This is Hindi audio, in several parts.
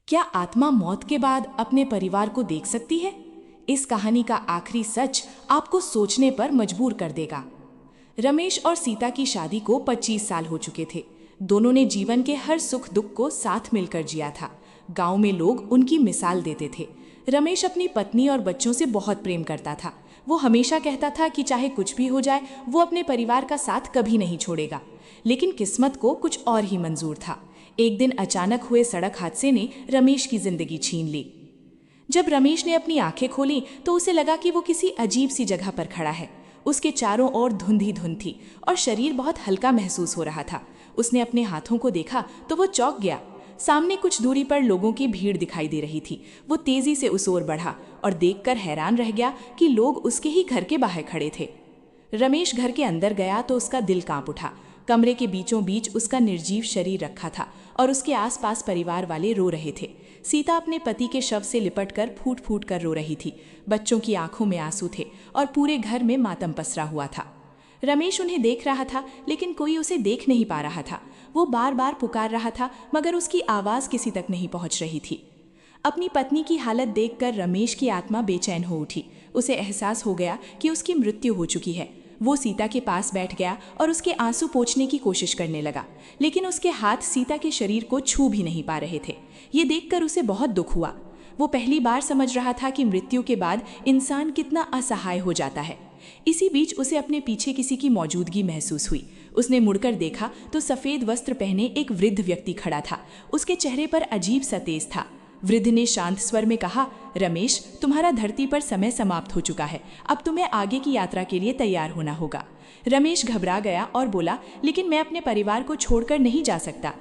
क्या आत्मा मौत के बाद अपने परिवार को देख सकती है? इस कहानी का आखिरी सच आपको सोचने पर मजबूर कर देगा। रमेश और सीता की शादी को 25 साल हो चुके थे। दोनों ने जीवन के हर सुख दुख को साथ मिलकर जिया था। गांव में लोग उनकी मिसाल देते थे। रमेश अपनी पत्नी और बच्चों से बहुत प्रेम करता था। वो हमेशा कहता था कि चाहे कुछ भी हो जाए, वो अपने परिवार का साथ कभी नहीं छोड़ेगा। लेकिन किस्मत को कुछ और ही मंजूर था। एक दिन अचानक हुए सड़क हादसे ने रमेश की जिंदगी छीन ली। जब रमेश ने अपनी आंखें खोली तो उसे लगा कि वो किसी अजीब सी जगह पर खड़ा है। उसके चारों ओर धुंध ही धुंध थी और शरीर बहुत हल्का महसूस हो रहा था। उसने अपने हाथों को देखा तो वो चौंक गया। सामने कुछ दूरी पर लोगों की भीड़ दिखाई दे रही थी। वो तेजी से उस ओर बढ़ा और देखकर हैरान रह गया कि लोग उसके ही घर के बाहर खड़े थे। रमेश घर के अंदर गया तो उसका दिल कांप उठा। कमरे के बीचों बीच उसका निर्जीव शरीर रखा था और उसके आसपास परिवार वाले रो रहे थे। सीता अपने पति के शव से लिपटकर फूट फूट कर रो रही थी। बच्चों की आंखों में आंसू थे और पूरे घर में मातम पसरा हुआ था। रमेश उन्हें देख रहा था, लेकिन कोई उसे देख नहीं पा रहा था। वो बार बार पुकार रहा था, मगर उसकी आवाज़ किसी तक नहीं पहुंच रही थी। अपनी पत्नी की हालत देखकर रमेश की आत्मा बेचैन हो उठी। उसे एहसास हो गया कि उसकी मृत्यु हो चुकी है। वो सीता के पास बैठ गया और उसके आंसू पोंछने की कोशिश करने लगा, लेकिन उसके हाथ सीता के शरीर को छू भी नहीं पा रहे थे। ये देखकर उसे बहुत दुख हुआ। वो पहली बार समझ रहा था कि मृत्यु के बाद इंसान कितना असहाय हो जाता है। इसी बीच उसे अपने पीछे किसी की मौजूदगी महसूस हुई। उसने मुड़कर देखा तो सफ़ेद वस्त्र पहने एक वृद्ध व्यक्ति खड़ा था। उसके चेहरे पर अजीब सा तेज था। वृद्ध ने शांत स्वर में कहा, रमेश, तुम्हारा धरती पर समय समाप्त हो चुका है। अब तुम्हें आगे की यात्रा के लिए तैयार होना होगा। रमेश घबरा गया और बोला, लेकिन मैं अपने परिवार को छोड़कर नहीं जा सकता।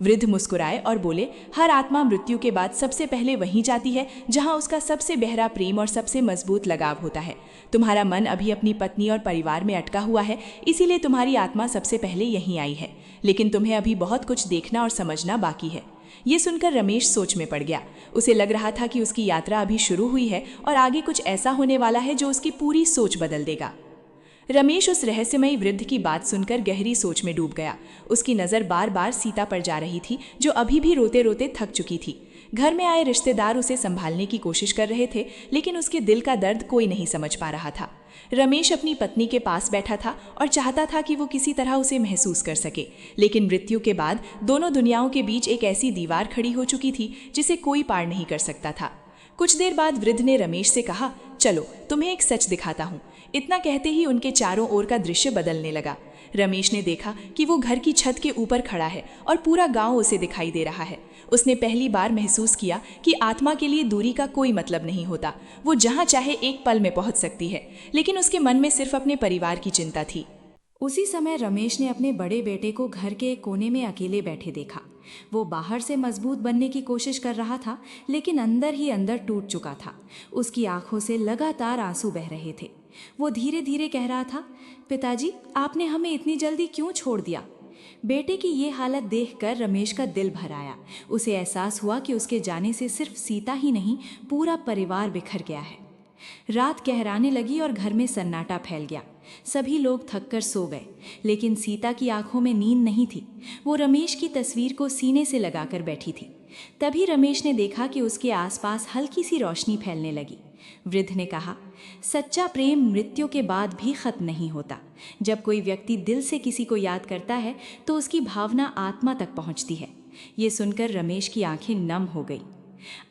वृद्ध मुस्कुराए और बोले, हर आत्मा मृत्यु के बाद सबसे पहले वहीं जाती है जहां उसका सबसे गहरा प्रेम और सबसे मजबूत लगाव होता है। तुम्हारा मन अभी अपनी पत्नी और परिवार में अटका हुआ है, इसीलिए तुम्हारी आत्मा सबसे पहले यहीं आई है। लेकिन तुम्हें अभी बहुत कुछ देखना और समझना बाकी है। ये सुनकर रमेश सोच में पड़ गया। उसे लग रहा था कि उसकी यात्रा अभी शुरू हुई है और आगे कुछ ऐसा होने वाला है जो उसकी पूरी सोच बदल देगा। रमेश उस रहस्यमयी वृद्ध की बात सुनकर गहरी सोच में डूब गया। उसकी नज़र बार बार सीता पर जा रही थी, जो अभी भी रोते रोते थक चुकी थी। घर में आए रिश्तेदार उसे संभालने की कोशिश कर रहे थे, लेकिन उसके दिल का दर्द कोई नहीं समझ पा रहा था। रमेश अपनी पत्नी के पास बैठा था और चाहता था कि वो किसी तरह उसे महसूस कर सके, लेकिन मृत्यु के बाद दोनों दुनियाओं के बीच एक ऐसी दीवार खड़ी हो चुकी थी जिसे कोई पार नहीं कर सकता था। कुछ देर बाद वृद्ध ने रमेश से कहा, चलो तुम्हें एक सच दिखाता हूँ। इतना कहते ही उनके चारों ओर का दृश्य बदलने लगा। रमेश ने देखा कि वो घर की छत के ऊपर खड़ा है और पूरा गांव उसे दिखाई दे रहा है। उसने पहली बार महसूस किया कि आत्मा के लिए दूरी का कोई मतलब नहीं होता। वो जहां चाहे एक पल में पहुंच सकती है, लेकिन उसके मन में सिर्फ अपने परिवार की चिंता थी। उसी समय रमेश ने अपने बड़े बेटे को घर के एक कोने में अकेले बैठे देखा। वो बाहर से मजबूत बनने की कोशिश कर रहा था, लेकिन अंदर ही अंदर टूट चुका था। उसकी आंखों से लगातार आंसू बह रहे थे। वो धीरे धीरे कह रहा था, पिताजी, आपने हमें इतनी जल्दी क्यों छोड़ दिया? बेटे की ये हालत देखकर रमेश का दिल भर आया। उसे एहसास हुआ कि उसके जाने से सिर्फ सीता ही नहीं, पूरा परिवार बिखर गया है। रात गहराने लगी और घर में सन्नाटा फैल गया। सभी लोग थककर सो गए, लेकिन सीता की आंखों में नींद नहीं थी। वो रमेश की तस्वीर को सीने से लगाकर बैठी थी। तभी रमेश ने देखा कि उसके आसपास हल्की सी रोशनी फैलने लगी। वृद्ध ने कहा, सच्चा प्रेम मृत्यु के बाद भी खत्म नहीं होता। जब कोई व्यक्ति दिल से किसी को याद करता है तो उसकी भावना आत्मा तक पहुंचती है। ये सुनकर रमेश की आंखें नम हो गई।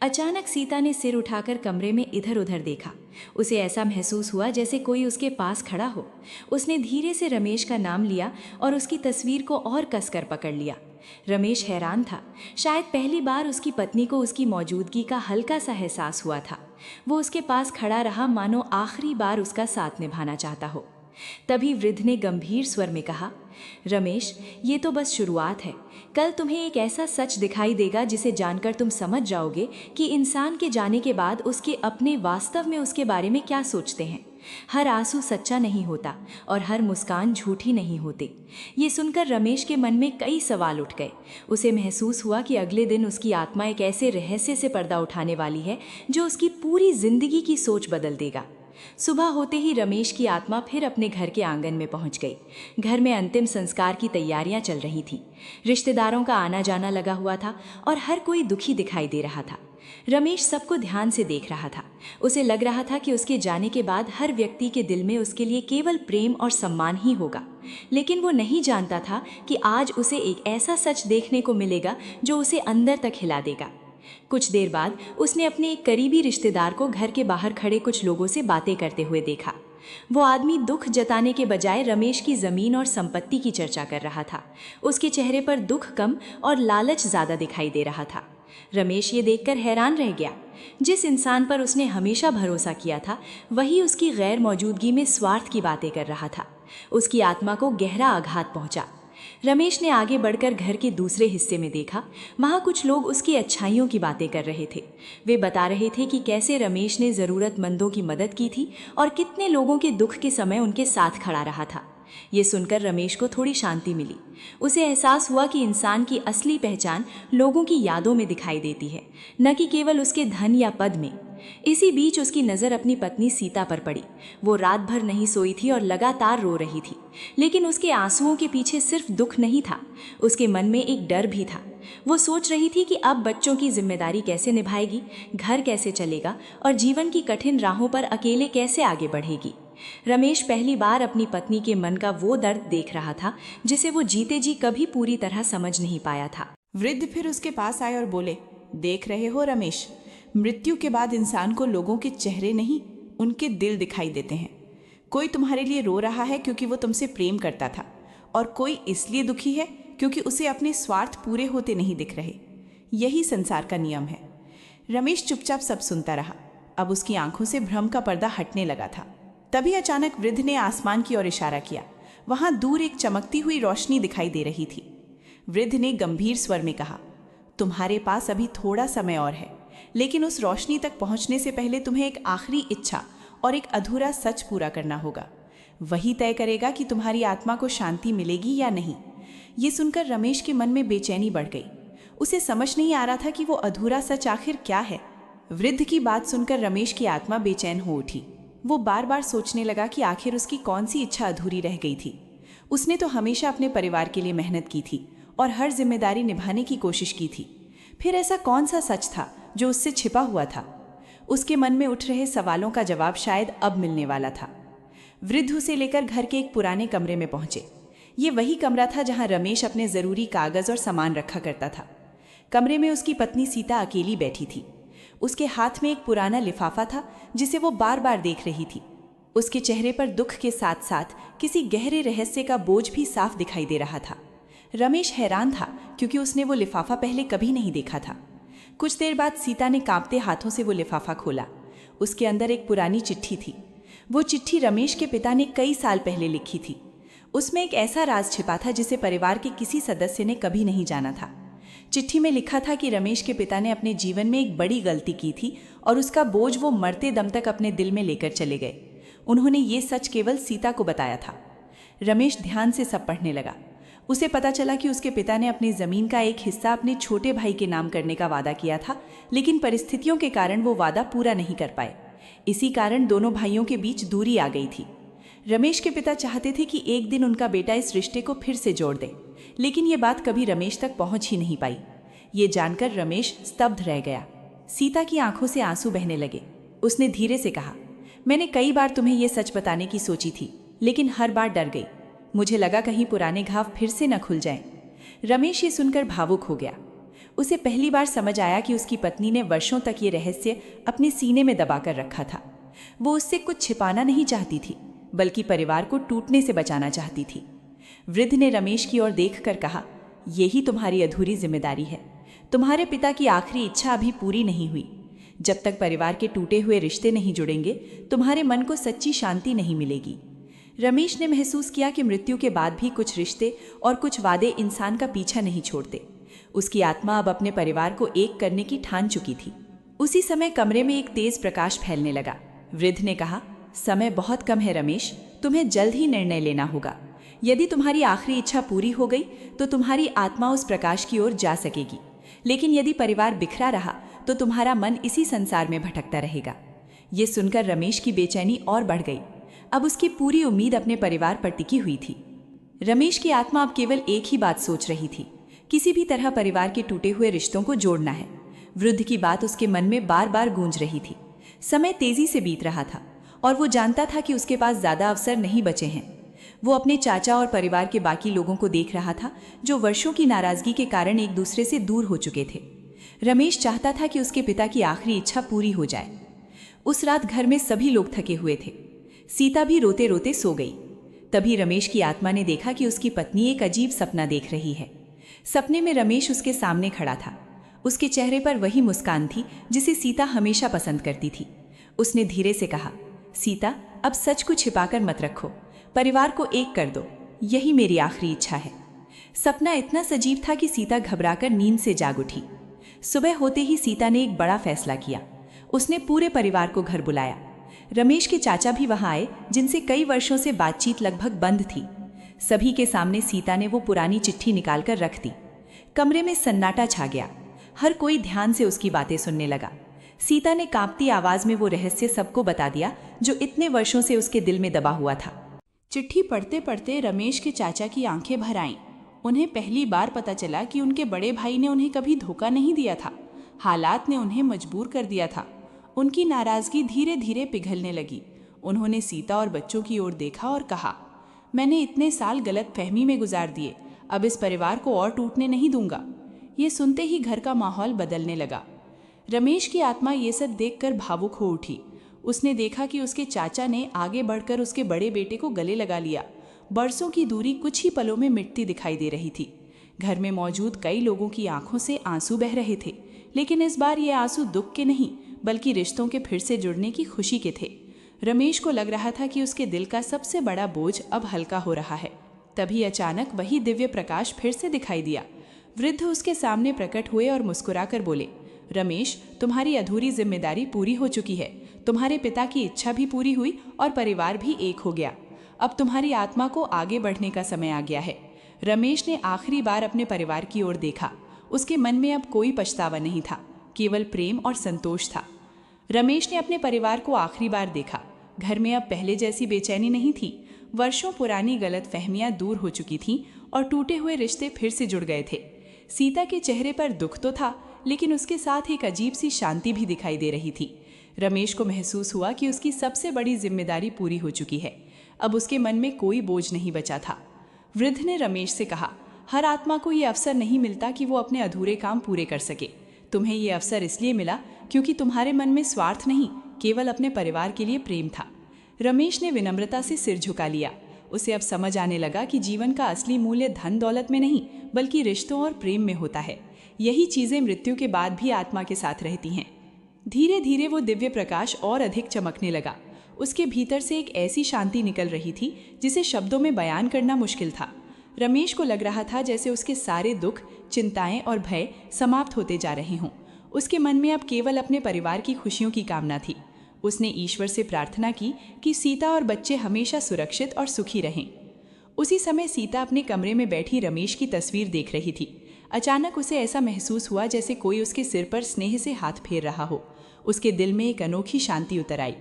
अचानक सीता ने सिर उठाकर कमरे में इधर उधर देखा। उसे ऐसा महसूस हुआ जैसे कोई उसके पास खड़ा हो। उसने धीरे से रमेश का नाम लिया और उसकी तस्वीर को और कसकर पकड़ लिया। रमेश हैरान था। शायद पहली बार उसकी पत्नी को उसकी मौजूदगी का हल्का सा एहसास हुआ था। वो उसके पास खड़ा रहा, मानो आखिरी बार उसका साथ निभाना चाहता हो। तभी वृद्ध ने गंभीर स्वर में कहा, रमेश, ये तो बस शुरुआत है। कल तुम्हें एक ऐसा सच दिखाई देगा जिसे जानकर तुम समझ जाओगे कि इंसान के जाने के बाद उसके अपने वास्तव में उसके बारे में क्या सोचते हैं। हर आंसू सच्चा नहीं होता और हर मुस्कान झूठी नहीं होती। ये सुनकर रमेश के मन में कई सवाल उठ गए। उसे महसूस हुआ कि अगले दिन उसकी आत्मा एक ऐसे रहस्य से पर्दा उठाने वाली है जो उसकी पूरी जिंदगी की सोच बदल देगा। सुबह होते ही रमेश की आत्मा फिर अपने घर के आंगन में पहुंच गई। घर में अंतिम संस्कार की तैयारियां चल रही थीं। रिश्तेदारों का आना जाना लगा हुआ था और हर कोई दुखी दिखाई दे रहा था। रमेश सबको ध्यान से देख रहा था। उसे लग रहा था कि उसके जाने के बाद हर व्यक्ति के दिल में उसके लिए केवल प्रेम और सम्मान ही होगा। लेकिन वो नहीं जानता था कि आज उसे एक ऐसा सच देखने को मिलेगा जो उसे अंदर तक हिला देगा। कुछ देर बाद उसने अपने एक करीबी रिश्तेदार को घर के बाहर खड़े कुछ लोगों से बातें करते हुए देखा। वो आदमी दुख जताने के बजाय रमेश की ज़मीन और संपत्ति की चर्चा कर रहा था। उसके चेहरे पर दुख कम और लालच ज़्यादा दिखाई दे रहा था। रमेश ये देखकर हैरान रह गया। जिस इंसान पर उसने हमेशा भरोसा किया था, वही उसकी गैर मौजूदगी में स्वार्थ की बातें कर रहा था। उसकी आत्मा को गहरा आघात पहुंचा। रमेश ने आगे बढ़कर घर के दूसरे हिस्से में देखा। वहाँ कुछ लोग उसकी अच्छाइयों की बातें कर रहे थे। वे बता रहे थे कि कैसे रमेश ने ज़रूरतमंदों की मदद की थी और कितने लोगों के दुख के समय उनके साथ खड़ा रहा था। ये सुनकर रमेश को थोड़ी शांति मिली। उसे एहसास हुआ कि इंसान की असली पहचान लोगों की यादों में दिखाई देती है, न कि केवल उसके धन या पद में। इसी बीच उसकी नज़र अपनी पत्नी सीता पर पड़ी। वो रात भर नहीं सोई थी और लगातार रो रही थी, लेकिन उसके आंसुओं के पीछे सिर्फ दुख नहीं था, उसके मन में एक डर भी था। वो सोच रही थी कि अब बच्चों की जिम्मेदारी कैसे निभाएगी, घर कैसे चलेगा और जीवन की कठिन राहों पर अकेले कैसे आगे बढ़ेगी। रमेश पहली बार अपनी पत्नी के मन का वो दर्द देख रहा था जिसे वो जीते जी कभी पूरी तरह समझ नहीं पाया था। वृद्ध फिर उसके पास आए और बोले, देख रहे हो रमेश, मृत्यु के बाद इंसान को लोगों के चेहरे नहीं, उनके दिल दिखाई देते हैं। कोई तुम्हारे लिए रो रहा है क्योंकि वो तुमसे प्रेम करता था, और कोई इसलिए दुखी है क्योंकि उसे अपने स्वार्थ पूरे होते नहीं दिख रहे। यही संसार का नियम है। रमेश चुपचाप सब सुनता रहा। अब उसकी आंखों से भ्रम का पर्दा हटने लगा था। तभी अचानक वृद्ध ने आसमान की ओर इशारा किया। वहां दूर एक चमकती हुई रोशनी दिखाई दे रही थी। वृद्ध ने गंभीर स्वर में कहा, तुम्हारे पास अभी थोड़ा समय और है, लेकिन उस रोशनी तक पहुंचने से पहले तुम्हें एक आखिरी इच्छा और एक अधूरा सच पूरा करना होगा। वही तय करेगा कि तुम्हारी आत्मा को शांति मिलेगी या नहीं। ये सुनकर रमेश के मन में बेचैनी बढ़ गई। उसे समझ नहीं आ रहा था कि वो अधूरा सच आखिर क्या है। वृद्ध की बात सुनकर रमेश की आत्मा बेचैन हो उठी। वो बार बार सोचने लगा कि आखिर उसकी कौन सी इच्छा अधूरी रह गई थी। उसने तो हमेशा अपने परिवार के लिए मेहनत की थी और हर जिम्मेदारी निभाने की कोशिश की थी। फिर ऐसा कौन सा सच था जो उससे छिपा हुआ था? उसके मन में उठ रहे सवालों का जवाब शायद अब मिलने वाला था। वृद्ध उसे लेकर घर के एक पुराने कमरे में पहुंचे। ये वही कमरा था जहां रमेश अपने ज़रूरी कागज़ और सामान रखा करता था। कमरे में उसकी पत्नी सीता अकेली बैठी थी। उसके हाथ में एक पुराना लिफाफा था जिसे वो बार बार देख रही थी। उसके चेहरे पर दुख के साथ साथ किसी गहरे रहस्य का बोझ भी साफ दिखाई दे रहा था। रमेश हैरान था क्योंकि उसने वो लिफाफा पहले कभी नहीं देखा था। कुछ देर बाद सीता ने कांपते हाथों से वो लिफाफा खोला। उसके अंदर एक पुरानी चिट्ठी थी। वो चिट्ठी रमेश के पिता ने कई साल पहले लिखी थी। उसमें एक ऐसा राज छिपा था जिसे परिवार के किसी सदस्य ने कभी नहीं जाना था। चिट्ठी में लिखा था कि रमेश के पिता ने अपने जीवन में एक बड़ी गलती की थी और उसका बोझ वो मरते दम तक अपने दिल में लेकर चले गए। उन्होंने ये सच केवल सीता को बताया था। रमेश ध्यान से सब पढ़ने लगा। उसे पता चला कि उसके पिता ने अपनी ज़मीन का एक हिस्सा अपने छोटे भाई के नाम करने का वादा किया था, लेकिन परिस्थितियों के कारण वो वादा पूरा नहीं कर पाए। इसी कारण दोनों भाइयों के बीच दूरी आ गई थी। रमेश के पिता चाहते थे कि एक दिन उनका बेटा इस रिश्ते को फिर से जोड़ दे, लेकिन ये बात कभी रमेश तक पहुंच ही नहीं पाई। ये जानकर रमेश स्तब्ध रह गया। सीता की आंखों से आंसू बहने लगे। उसने धीरे से कहा, मैंने कई बार तुम्हें ये सच बताने की सोची थी, लेकिन हर बार डर गई। मुझे लगा कहीं पुराने घाव फिर से न खुल जाएं। रमेश ये सुनकर भावुक हो गया। उसे पहली बार समझ आया कि उसकी पत्नी ने वर्षों तक ये रहस्य अपने सीने में दबाकर रखा था। वो उससे कुछ छिपाना नहीं चाहती थी, बल्कि परिवार को टूटने से बचाना चाहती थी। वृद्ध ने रमेश की ओर देखकर कहा, यही तुम्हारी अधूरी जिम्मेदारी है। तुम्हारे पिता की आखिरी इच्छा अभी पूरी नहीं हुई। जब तक परिवार के टूटे हुए रिश्ते नहीं जुड़ेंगे, तुम्हारे मन को सच्ची शांति नहीं मिलेगी। रमेश ने महसूस किया कि मृत्यु के बाद भी कुछ रिश्ते और कुछ वादे इंसान का पीछा नहीं छोड़ते। उसकी आत्मा अब अपने परिवार को एक करने की ठान चुकी थी। उसी समय कमरे में एक तेज प्रकाश फैलने लगा। वृद्ध ने कहा, समय बहुत कम है रमेश, तुम्हें जल्द ही निर्णय लेना होगा। यदि तुम्हारी आखिरी इच्छा पूरी हो गई तो तुम्हारी आत्मा उस प्रकाश की ओर जा सकेगी, लेकिन यदि परिवार बिखरा रहा तो तुम्हारा मन इसी संसार में भटकता रहेगा। ये सुनकर रमेश की बेचैनी और बढ़ गई। अब उसकी पूरी उम्मीद अपने परिवार पर टिकी हुई थी। रमेश की आत्मा अब केवल एक ही बात सोच रही थी, किसी भी तरह परिवार के टूटे हुए रिश्तों को जोड़ना है। वृद्ध की बात उसके मन में बार बार गूंज रही थी। समय तेजी से बीत रहा था और वो जानता था कि उसके पास ज्यादा अवसर नहीं बचे हैं। वो अपने चाचा और परिवार के बाकी लोगों को देख रहा था जो वर्षों की नाराजगी के कारण एक दूसरे से दूर हो चुके थे। रमेश चाहता था कि उसके पिता की आखिरी इच्छा पूरी हो जाए। उस रात घर में सभी लोग थके हुए थे। सीता भी रोते रोते सो गई। तभी रमेश की आत्मा ने देखा कि उसकी पत्नी एक अजीब सपना देख रही है। सपने में रमेश उसके सामने खड़ा था। उसके चेहरे पर वही मुस्कान थी जिसे सीता हमेशा पसंद करती थी। उसने धीरे से कहा, सीता, अब सच को छिपाकर मत रखो, परिवार को एक कर दो, यही मेरी आखिरी इच्छा है। सपना इतना सजीव था कि सीता घबराकर नींद से जाग उठी। सुबह होते ही सीता ने एक बड़ा फैसला किया। उसने पूरे परिवार को घर बुलाया। रमेश के चाचा भी वहां आए, जिनसे कई वर्षों से बातचीत लगभग बंद थी। सभी के सामने सीता ने वो पुरानी चिट्ठी निकालकर रख दी। कमरे में सन्नाटा छा गया। हर कोई ध्यान से उसकी बातें सुनने लगा। सीता ने कांपती आवाज में वो रहस्य सबको बता दिया जो इतने वर्षों से उसके दिल में दबा हुआ था। चिट्ठी पढ़ते पढ़ते रमेश के चाचा की आंखें भर आईं। उन्हें पहली बार पता चला कि उनके बड़े भाई ने उन्हें कभी धोखा नहीं दिया था। हालात ने उन्हें मजबूर कर दिया था। उनकी नाराजगी धीरे धीरे पिघलने लगी। उन्होंने सीता और बच्चों की ओर देखा और कहा, मैंने इतने साल गलत फहमी में गुजार दिए, अब इस परिवार को और टूटने नहीं दूंगा। ये सुनते ही घर का माहौल बदलने लगा। रमेश की आत्मा ये सब देखकर भावुक हो उठी। उसने देखा कि उसके चाचा ने आगे बढ़कर उसके बड़े बेटे को गले लगा लिया। बरसों की दूरी कुछ ही पलों में मिटती दिखाई दे रही थी। घर में मौजूद कई लोगों की आंखों से आंसू बह रहे थे, लेकिन इस बार ये आंसू दुख के नहीं बल्कि रिश्तों के फिर से जुड़ने की खुशी के थे। रमेश को लग रहा था कि उसके दिल का सबसे बड़ा बोझ अब हल्का हो रहा है। तभी अचानक वही दिव्य प्रकाश फिर से दिखाई दिया। वृद्ध उसके सामने प्रकट हुए और मुस्कुराकर बोले, रमेश, तुम्हारी अधूरी जिम्मेदारी पूरी हो चुकी है। तुम्हारे पिता की इच्छा भी पूरी हुई और परिवार भी एक हो गया। अब तुम्हारी आत्मा को आगे बढ़ने का समय आ गया है। रमेश ने आखिरी बार अपने परिवार की ओर देखा। उसके मन में अब कोई पछतावा नहीं था, केवल प्रेम और संतोष था। रमेश ने अपने परिवार को आखिरी बार देखा। घर में अब पहले जैसी बेचैनी नहीं थी। वर्षों पुरानी गलतफहमियां दूर हो चुकी थीं और टूटे हुए रिश्ते फिर से जुड़ गए थे। सीता के चेहरे पर दुख तो था, लेकिन उसके साथ एक अजीब सी शांति भी दिखाई दे रही थी। रमेश को महसूस हुआ कि उसकी सबसे बड़ी जिम्मेदारी पूरी हो चुकी है। अब उसके मन में कोई बोझ नहीं बचा था। वृद्ध ने रमेश से कहा, हर आत्मा को ये अवसर नहीं मिलता कि वो अपने अधूरे काम पूरे कर सके। तुम्हें ये अवसर इसलिए मिला क्योंकि तुम्हारे मन में स्वार्थ नहीं, केवल अपने परिवार के लिए प्रेम था। रमेश ने विनम्रता से सिर झुका लिया। उसे अब समझ आने लगा कि जीवन का असली मूल्य धन दौलत में नहीं बल्कि रिश्तों और प्रेम में होता है। यही चीजें मृत्यु के बाद भी आत्मा के साथ रहती हैं। धीरे धीरे वो दिव्य प्रकाश और अधिक चमकने लगा। उसके भीतर से एक ऐसी शांति निकल रही थी जिसे शब्दों में बयान करना मुश्किल था। रमेश को लग रहा था जैसे उसके सारे दुख, चिंताएं और भय समाप्त होते जा रहे हों। उसके मन में अब केवल अपने परिवार की खुशियों की कामना थी। उसने ईश्वर से प्रार्थना की कि सीता और बच्चे हमेशा सुरक्षित और सुखी रहें। उसी समय सीता अपने कमरे में बैठी रमेश की तस्वीर देख रही थी। अचानक उसे ऐसा महसूस हुआ जैसे कोई उसके सिर पर स्नेह से हाथ फेर रहा हो। उसके दिल में एक अनोखी शांति उतर आई।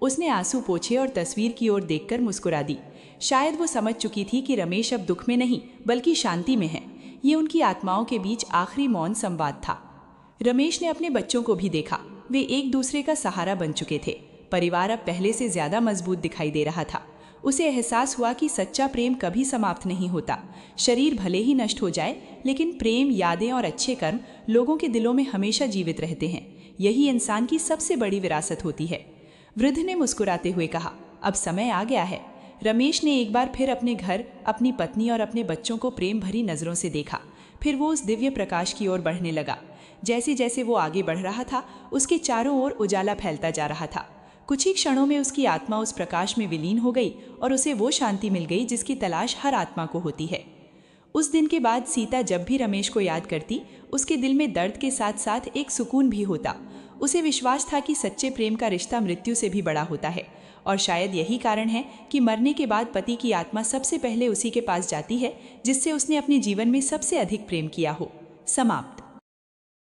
उसने आंसू पोंछे और तस्वीर की ओर देखकर मुस्कुरा दी। शायद वो समझ चुकी थी कि रमेश अब दुख में नहीं बल्कि शांति में है। ये उनकी आत्माओं के बीच आखिरी मौन संवाद था। रमेश ने अपने बच्चों को भी देखा। वे एक दूसरे का सहारा बन चुके थे। परिवार अब पहले से ज्यादा मजबूत दिखाई दे रहा था। उसे एहसास हुआ कि सच्चा प्रेम कभी समाप्त नहीं होता। शरीर भले ही नष्ट हो जाए, लेकिन प्रेम, यादें और अच्छे कर्म लोगों के दिलों में हमेशा जीवित रहते हैं। यही इंसान की सबसे बड़ी विरासत होती है। वृद्ध ने मुस्कुराते हुए कहा, अब समय आ गया है। रमेश ने एक बार फिर अपने घर, अपनी पत्नी और अपने बच्चों को प्रेम भरी नजरों से देखा। फिर वो उस दिव्य प्रकाश की ओर बढ़ने लगा। जैसे जैसे वो आगे बढ़ रहा था, उसके चारों ओर उजाला फैलता जा रहा था। कुछ ही क्षणों में उसकी आत्मा उस प्रकाश में विलीन हो गई और उसे वो शांति मिल गई जिसकी तलाश हर आत्मा को होती है। उस दिन के बाद सीता जब भी रमेश को याद करती, उसके दिल में दर्द के साथ साथ एक सुकून भी होता। उसे विश्वास था कि सच्चे प्रेम का रिश्ता मृत्यु से भी बड़ा होता है, और शायद यही कारण है कि मरने के बाद पति की आत्मा सबसे पहले उसी के पास जाती है जिससे उसने अपने जीवन में सबसे अधिक प्रेम किया हो। समाप्त।